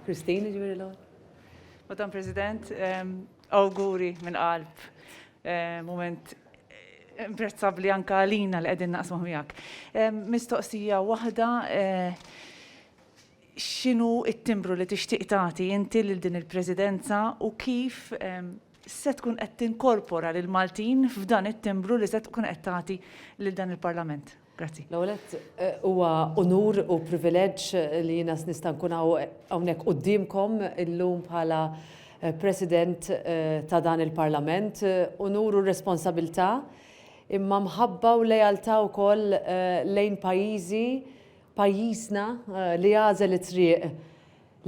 Christine, ġifieri l-ewwel. Madam President, awguri minn qalb. Moment imprezzabbli anke għalina li qegħdin naqsmu miegħek. Mistoqsija waħda, x'inhu t-timbru li tixtieq tagħti inti lil din il-Presidenza u kif se tkun qed tinkorpora lil Maltin f'dan it-timbru li se tkun qed tagħti lil dan il-Parlament? Grazzi. L-ewwel huwa onur u privileġġ li jiena nista' nkun hawnhekk qudiemkom illum bħala President ta' dan il-Parlament, onur u responsabilità, imma mħabba u lejaltà wkoll lejn pajjiżna li għażel it-triq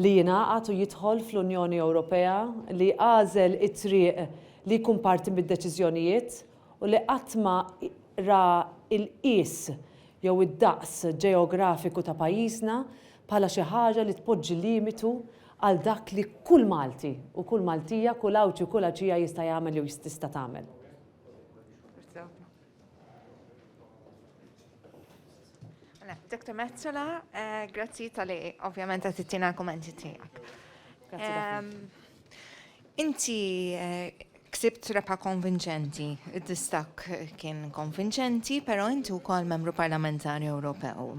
li jingħaqad u jidħol fl-Unjoni Ewropea, li għażel it-triq li jkun parti mid-deċiżjonijiet u li qatt ma ra il-qis jew id-daqs ġeografiku ta' pajjiżna bħala xi ħaġa li tpoġġi limitu għal dak li kull Malti u kull Maltija, kull Awċi u kull Awċija jista' jagħmel jew tista' tagħmel. Dr. Metzola, grazzi tal-li ovvjament għatittina l-kommenti tijak. Inti ksibt repa konvinċenti, id-distak kien konvinċenti, pero inti wkoll membru parlamentari Ewropew.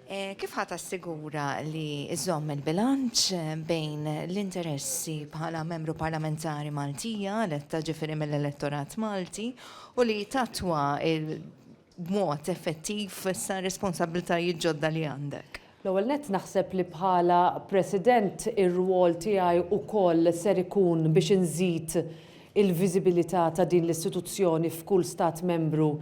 Kif ħat assigura li iżomm il-bilanċ bejn l-interessi bħala membru parlamentari Maltija, eletta ġifieri mill-elettorat Malti, u li tatwa b'mod effettiv sa responsabiltajiet ġodda li għandek? L-ewwel nett naħseb li bħala President ir-rwol tiegħi wkoll ser ikun biex inżid il-viżibilità ta' din l-istituzzjoni f'kull stat membru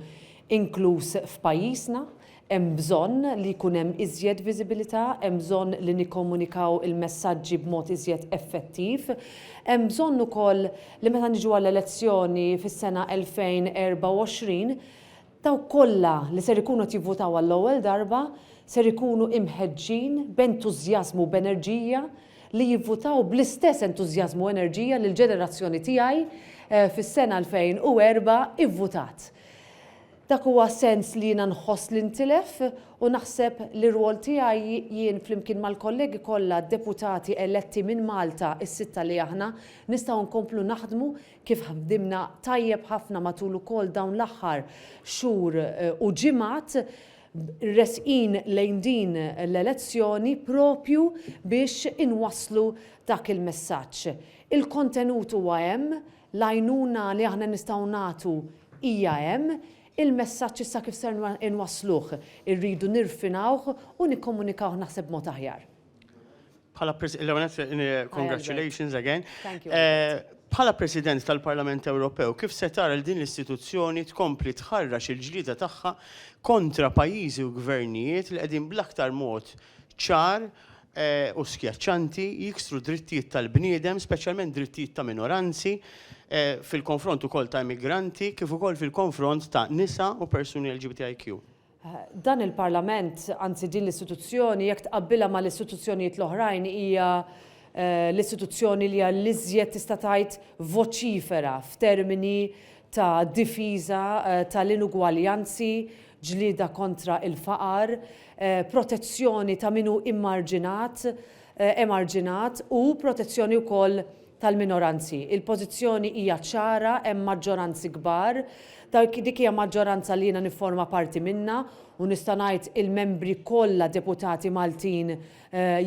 inkluż f'pajjiżna. Hemm bżonn li jkun hemm iżjed viżibilità, hemm bżonn li nikkomunikaw il-messaġġi b'mod iżjed effettiv. Hemm bżonn ukoll li meta niġu għall-elezzjoni fis-sena 2024 daw kollha li ser ikunu jivvutaw għall-ewwel darba ser ikunu imħeġġin b'entużjażmu b'enerġija li jivvutaw bl-istess entużjażmu u enerġija li l-ġenerazzjoni tiegħi fis-sena 2004 ivvutat. Dak huwa sens li jiena nħoss l-intilef u naħseb li r-rwol tiegħi jien flimkien mal-kollegi kollha deputati eletti minn Malta is-sitta li aħna nistgħu nkomplu naħdmu kif ħdimna tajjeb ħafna matul ukoll dawn l-aħħar xhur u ġimgħat resqin lejn din l-elezzjoni propju biex inwasslu dak il-messaġġ. Il-kontenut huwa hemm, l-għajnuna li aħna nistgħu nagħtu hija hemm, il-messaġġ issa kif ser inwassluh, irridu nirfinawh u nikkomunikaw naħseb mod aħjar. Congratulations again. Thank you. Bħala President tal-Parlament Ewropew, kif se tara l din l-istituzzjoni tkompli tħarrax il-ġlieda tagħha kontra pajjiżi u gvernijiet li qegħdin bl-aktar mod ċar u skjaċċanti jiksru drittijiet tal-bniedem, speċjalment drittijiet ta' minoranzi, fil-konfront ukoll ta' immigranti, kif ukoll fil-konfront ta' nisa u persuni LGBTIQ. Dan il-Parlament, anzi din l-istituzzjoni, jekk tqabbilha mal istituzzjonijiet l-oħrajn hija l-istituzzjoni li għall-iżjed tista' tgħid voċifera f'termini ta' difiża tal-inugwaljanzi, ġlieda kontra il-faqar, protezzjoni ta' minu emarġinat u protezzjoni wkoll tal-minoranzi. Il-pożizzjoni hija ċara, hemm maġġoranzi kbar, dik hija maġġoranza li jiena nifforma parti minnha u nista' ngħid il-membri kollha deputati Maltin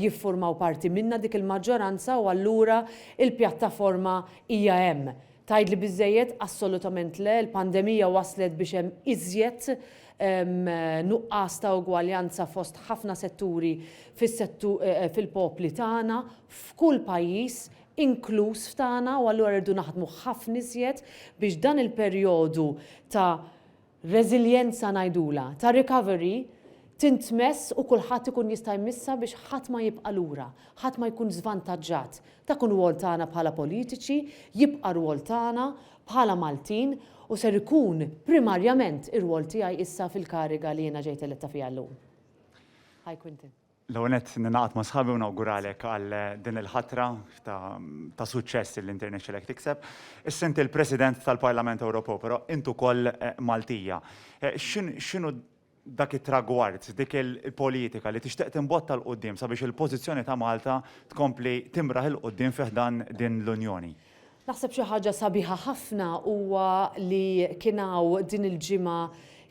jiffurmaw parti minnha dik il-maġġoranza u allura il-pjattaforma hija hemm. Tgħidli biżżejjed assolutament le, il-pandemija waslet biex hemm iżjed nuqqas ta' ugwaljanza fost ħafna setturi fil-popli tagħna f'kull pajjiż inkluż f'tagħna u allura rridu naħdmu ħafna iżjed biex dan il-perjodu ta' reżiljenza ngħidula, ta' recovery tintmess u kulħadd ikun jista' jmissa biex ħadd ma jibqa' lura, ħadd ma jkun żvantaġġat. Dak rwol tagħna bħala politiċi, jibqa' rwol tagħna bħala Maltin u ser ikun primarjament ir-rwol tiegħi issa fil-kariga li jiena ġejt eletta fiha llum. Hi Quintin. L-għonet ninaqat ma sħabi u nawguralek għal din il-ħatra ta' suċċess l-internet xelek tikseb. Issint il-President tal-Parlament Ewropew, però intu koll Maltija. X'inhu dak it-tragward, dik il-politika li tixtieq timbotta l-qoddim sabiex il-pożizzjoni ta' Malta tkompli timraħ il-qoddim fiħdan din l-Unjoni. Naħseb xi ħaġa sabiħa ħafna huwa li kienaw din il-ġimgħa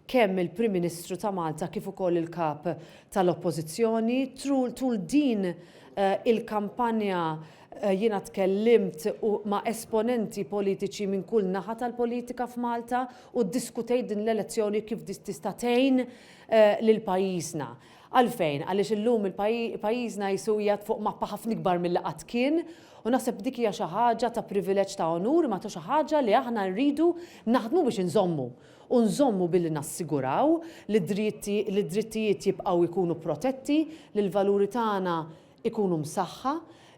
kemm il-Prim Ministru ta' Malta kif ukoll il-kap tal-Oppożizzjoni tul din il-kampanja jiena tkellimt ma' esponenti politiċi minn kull naħa tal-politika f'Malta u ddiskutejt din l-elezzjoni kif tista' tgħin lil pajjiżna. Għalfejn, għaliex illum il-pajjiżna jisujjat fuq mappa ħafna ikbar mill qatt kien u naħseb dik hija xi ħaġa ta' privileġġ ta' onur ma ta' xi ħaġa li aħna rridu naħdmu biex inżommu. U nżommu billi nassiguraw li d-drittijiet jibqgħu jkunu protetti, li l-valuri tagħna ikunu msaħħa,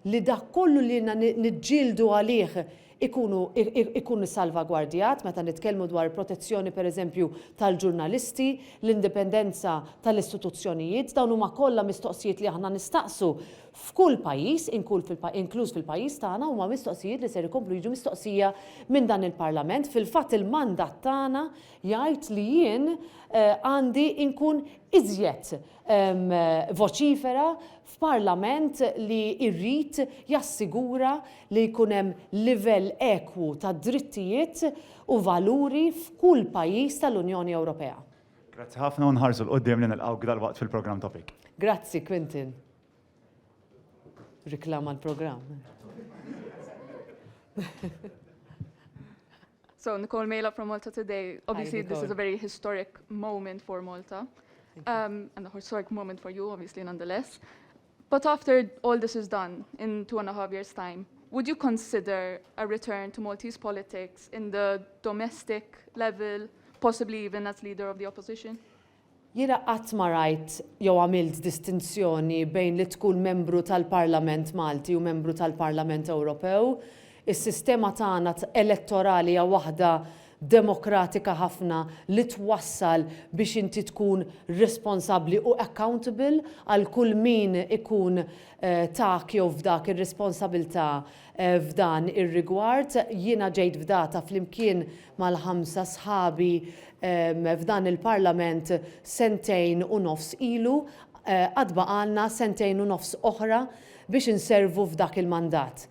li dak kollu li niġġieldu għalih ikun salvagwardjat, meta nitkellmu dwar protezzjoni pereżempju tal-ġurnalisti, l-indipendenza tal-istituzzjonijiet, dawn huma kollha mistoqsijiet li aħna nistaqsu f'kull pajjiż, inkluż fil-pajjiż tagħna huma mistoqsijiet li ser ikomplu jiġu mistoqsija minn dan il-Parlament. Fil-fatt il-mandat tagħna jgħid li jien għandi inkun iżjed voċifera f'Parlament li irrid jassigura li jkun hemm livell ekwu ta' drittijiet u valuri f'kull pajjiż tal-Unjoni Ewropea. Grazzi ħafna u nħarsu l-qoddim li nilqgħu dal-waqt fil-programm topic. Grazzi, Quentin. Riklama l-programm. So, Nicole Mela from Malta today. Obviously, this is a very historic moment for Malta, and a historic moment for you, obviously, nonetheless. But after all this is done, in 2.5 years' time, would you consider a return to Maltese politics in the domestic level, possibly even as leader of the opposition? Jiena qatt ma rajt jew għamilt distinzjoni bejn li tkun membru tal-Parlament Malti u membru tal-Parlament Ewropew. Is-sistema tagħna elettorali hija waħda demokratika ħafna li twassal biex inti tkun responsabbli u accountable għal kull min ikun tak jew f'dak ir-responsabilità f'dan ir-rigward. Jiena ġejt f'data flimkien mal-5 sħabi f'dan il-Parlament 2.5 snin ilu, għad baqalna 2.5 snin oħra biex inservu f'dak il-mandat.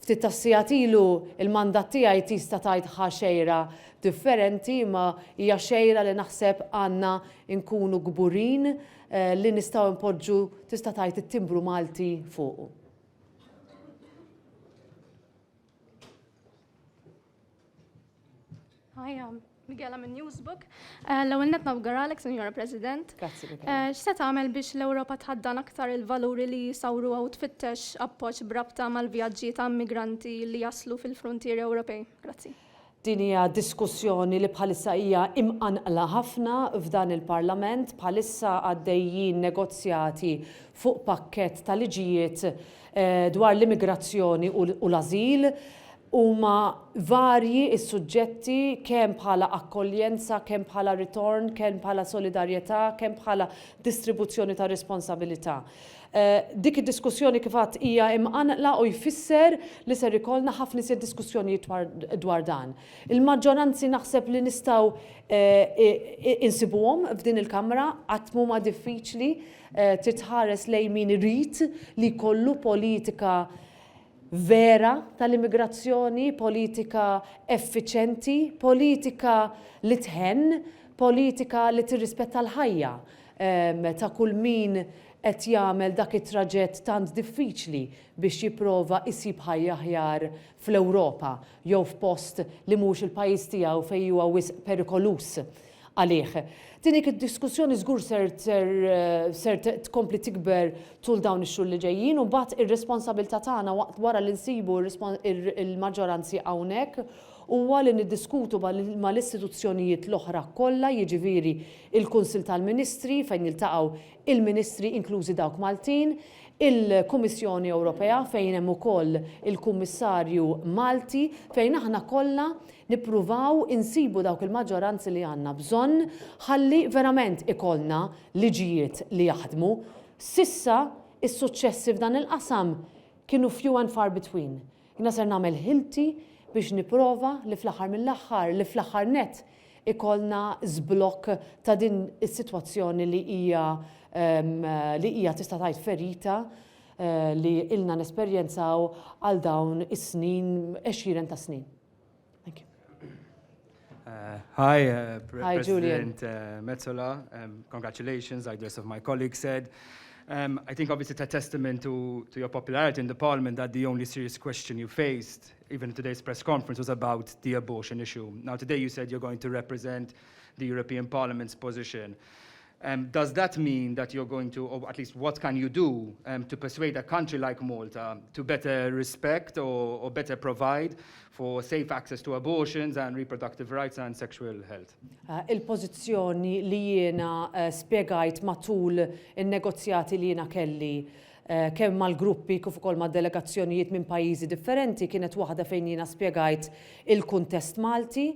Ftit tas-sigħat ilu il-mandat tiegħi tista' tgħid xejra differenti, ma hija xejra li naħseb għandna nkunu gburin li nistgħu npoġġu tista' tgħid it-timbru Malti fuqu. Hi, Miguel minn Newsbook. L-ewwel nett nawguralek, Sinjora President. Grazzi, Miguel. X'se tagħmel biex l-Ewropa tħaddan aktar il-valuri li jsawru u tfittex appoġġ brabta mal-vjaġġi ta' immigranti li jaslu fil-frontieri Ewropej? Grazzi. Din hija diskussjoni li bħalissa hija imqanqla ħafna f'dan il-Parlament, bħalissa għaddejjin negozjati fuq pakkett ta' liġijiet dwar l-immigrazzjoni u l-ażil. Huma varji is-suġġetti kemm bħala akkoljenza, kemm bħala return, kemm bħala solidarjetà, kemm bħala distribuzzjoni ta' responsabilità. Dik id-diskussjoni kif għadd hija imqanqla u jfisser li ser ikollna ħafna iżjed diskussjonijiet dwar dan. Il-maġġoranzi naħseb li nistgħu insibuhom f'din il-Kamra qatt huma diffiċli titħares lejn min irid li jkollu politika vera tal-immigrazzjoni, politika effiċenti, politika li tħenn, politika li tirrispetta l-ħajja ta' kull min qed jagħmel dak it-traġett tant diffiċli biex jipprova jsib ħajja aħjar fl-Ewropa jew f'post li mhux il-pajjiż tiegħu fejn huwa wisq perikolus għalih. Din id-diskussjoni żgur ser tkompli tikber tul dawn ix-xhur li ġejjin u mbagħad ir-responsabilità tagħna wara li nsibu il-maġġoranzi hawnhekk huwa li niddiskutu mal-istituzzjonijiet l-oħra kollha, jiġifieri il-Kunsill tal-Ministri fejn jiltaqgħu il-Ministri inklużi dawk Maltin, il-Kummissjoni Ewropea fejn hemm ukoll il-Kummissarju Malti fejn aħna kollha nippruvaw insibu dawk il-maġġoranzi li għandna bżonn ħalli verament ikollna liġijiet li jaħdmu. Sissa is-suċċessi f'dan il-qasam kienu few and far between. Jiena ser nagħmel ħilti biex nipprova li fl-aħħar mill-aħħar li fl-aħħar nett ikollna żblokk ta' din is-sitwazzjoni li hija tista' tgħid ferita li ilna nesperjenzaw għal dawn is-snin 20 ta' snin. Thank you. Hi, Hi, Julian. President Metsola. Congratulations, like the rest of my colleagues said. I think obviously it's a testament to your popularity in the Parliament that the only serious question you faced, even in today's press conference, was about the abortion issue. Now, today you said you're going to represent the European Parliament's position. Does that mean that you're going to, or at least what can you do to persuade a country like Malta to better respect or better provide for safe access to abortions and reproductive rights and sexual health? Il-pożizzjoni li jiena spjegajt matul in-negozjati li jiena kelli kemm mal-gruppi kif ukoll mad-delegazzjonijiet minn pajjiżi differenti kienet waħda fejn jiena spjegajt il-kuntest Malti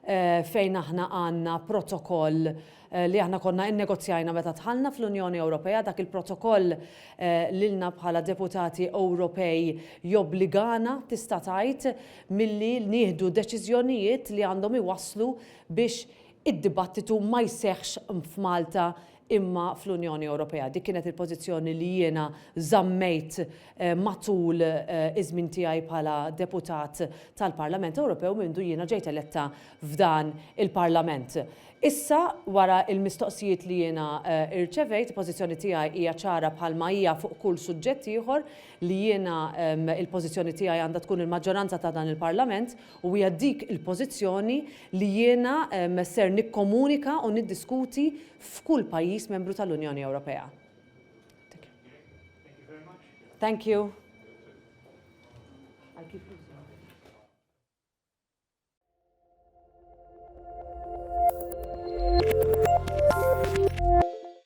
fejn aħna għandna protokoll li aħna konna innegozjajna meta tħallna fl-Unjoni Ewropea, dak il-protokoll lilna bħala deputati Ewropej jobbligana tista' tgħid milli nieħdu deċiżjonijiet li għandhom iwasslu biex id-dibattitu ma jseħħx f'Malta imma fl-Unjoni Ewropea. Dik kienet il-pożizzjoni li jiena żammejt matul iż-żmien tiegħi bħala deputat tal-Parlament Ewropew mindu jiena ġejt eletta f'dan il-Parlament. Issa, wara il-mistoqsijiet li jiena irċevejt, il-pożizzjoni tiegħi hija ċara bħalma hija fuq kull suġġett ieħor li jiena il-pożizzjoni tiegħi għandha tkun il-maġġoranza ta' dan il-Parlament u hija dik il-pożizzjoni li jiena ser nikkomunika u niddiskuti f'kull pajjiż membru tal-Unjoni Ewropea. Thank you. I'll keep